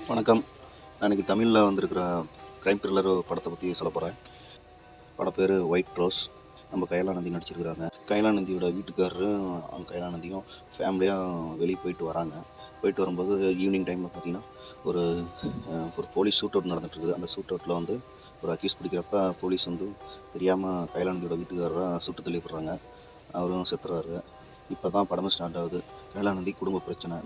வணக்கம். நான் இன்னைக்கு தமிழில் வந்திருக்கிற க்ரைம் த்ரில்லர் படத்தை பற்றி சொல்ல போகிறேன். படம் பேர் ஒயிட் ரோஸ். நம்ம கயலானந்தி நடிச்சிருக்கிறாங்க. கயலானந்தியோட வீட்டுக்காரரு கயலானந்தியும் ஃபேமிலியாக வெளியே போயிட்டு வராங்க. போயிட்டு வரும்போது ஈவினிங் டைமில் பார்த்திங்கன்னா ஒரு போலீஸ் ஷூட் அவுட் நடந்துகிட்ருக்குது. அந்த ஷூட் அவுட்டில் ஒரு அக்யூஸ் பிடிக்கிறப்ப போலீஸ் தெரியாமல் கயலானந்தியோட வீட்டுக்காரரை சுட்டு தள்ளிவிடுறாங்க. அவரும் செத்துறாரு. இப்போ தான் படமே ஸ்டார்ட் ஆகுது. கயலானந்தி குடும்ப பிரச்சனை.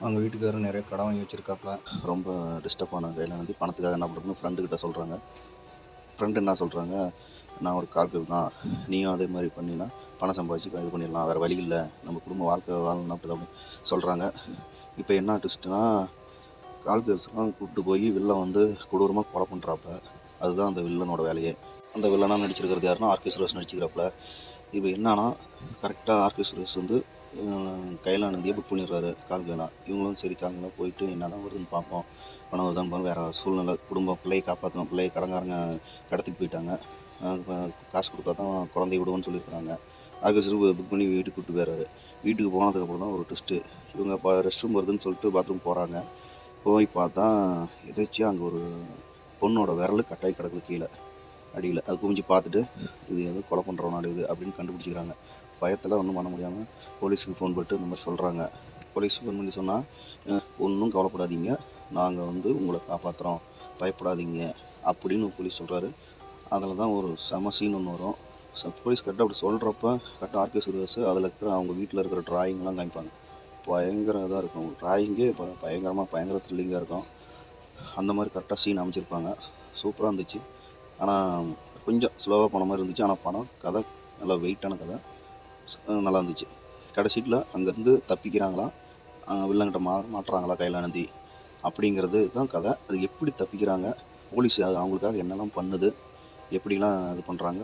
அவங்க வீட்டுக்காரர் நிறைய கடன் வாங்கி வச்சுருக்காப்புல. ரொம்ப டிஸ்டர்ப் ஆன கயலானந்தி பணத்துக்காக என்ன பண்ணுறதுன்னு ஃப்ரெண்டுக்கிட்ட சொல்கிறாங்க. ஃப்ரெண்டு என்ன சொல்கிறாங்க, நான் ஒரு கார்கில் தான், நீயும் அதே மாதிரி பண்ணினா பணம் சம்பாதிச்சு இது பண்ணிடலாம், வேறு வழி இல்லை, நம்ம குடும்ப வாழ்க்கை வாழணும் அப்படி தான் சொல்கிறாங்க. இப்போ என்ன ட்விஸ்ட்னா, கால்கேர்ஸ்லாம் கூப்பிட்டு போய் வில்லன் கொடூரமாக கொலை பண்ணுறாப்புல. அதுதான் அந்த வில்லனோட வேலையே. அந்த வில்லனாக நடிச்சிருக்கிறது யாருன்னா ஆர்கே சுரேஷ் நடிச்சிக்கிறாப்புல. இப்போ என்னன்னா, கரெக்டாக ஆர்கே சுரேஷ் கயலானந்தியை புக் பண்ணிடுறாரு கால்கேனா. இவங்களும் சரி கால்கேனா போயிட்டு என்ன தான் வருதுன்னு பார்ப்போம், பணம் வருதான்னு பார்ப்போம், வேறு சூழ்நிலை, குடும்பம், பிள்ளையை காப்பாற்றணும், பிள்ளையை கடங்காரங்க கடத்திட்டு போயிட்டாங்க, காசு கொடுத்தா தான் குழந்தைய விடுவோன்னு சொல்லியிருக்காங்க. ஆர்கே சுரேஷ் புக் பண்ணி வீட்டுக்கு கூப்பிட்டு போயிடுறாரு. வீட்டுக்கு போனதுக்கப்புறம் தான் ஒரு ட்விஸ்ட்டு. இவங்க ரெஸ்ட் ரூம் வருதுன்னு சொல்லிட்டு பாத்ரூம் போகிறாங்க. போய் பார்த்தா எதாச்சியாக அங்கே ஒரு பொண்ணோட விரல் கட்டாயி கிடக்குது கீழே அடியில். அது குமிஞ்சு பார்த்துட்டு இது எதுவும் கொலை பண்ணுறவனால இது அப்படின்னு கண்டுபிடிச்சிக்கிறாங்க. பயத்தில் ஒன்றும் பண்ண முடியாமல் போலீஸுக்கு ஃபோன் போட்டு இந்த மாதிரி சொல்கிறாங்க. போலீஸுக்கு ஃபோன் பண்ணி சொன்னால், ஒன்றும் கவலைப்படாதீங்க, நாங்கள் உங்களை காப்பாற்றுறோம், பயப்படாதீங்க அப்படின்னு போலீஸ் சொல்கிறாரு. அதில் தான் ஒரு செம சீன் ஒன்று வரும். போலீஸ் கரெக்டாக அப்படி சொல்கிறப்ப கரெக்டாக ஆர்கே சுரேஷ் அதில் இருக்கிற அவங்க வீட்டில் இருக்கிற ட்ராயிங்லாம் காமிப்பாங்க. பயங்கர இதாக இருக்கும் ட்ராயிங்கே. பயங்கர த்ரில்லிங்காக இருக்கும். அந்த மாதிரி கரெக்டாக சீன் அமைச்சிருப்பாங்க. சூப்பராக இருந்துச்சு. ஆனால் கொஞ்சம் ஸ்லோவாக போன மாதிரி இருந்துச்சு. ஆனால் கதை நல்லா வெயிட்டான கதை, நல்லா இருந்துச்சு. கடைசியில் அங்கேருந்து தப்பிக்கிறாங்களா, வில்லங்கிட்ட மாட்டுறாங்களா கயலானந்தி, அப்படிங்கிறது தான் கதை. அது எப்படி தப்பிக்கிறாங்க, போலீஸ் அவங்களுக்காக என்னெல்லாம் பண்ணுது, எப்படிலாம் இது பண்ணுறாங்க,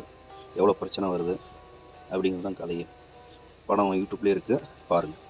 எவ்வளோ பிரச்சனை வருது அப்படிங்கிறது தான் கதையே. படம் யூடியூப்லேயே இருக்குது, பாருங்கள்.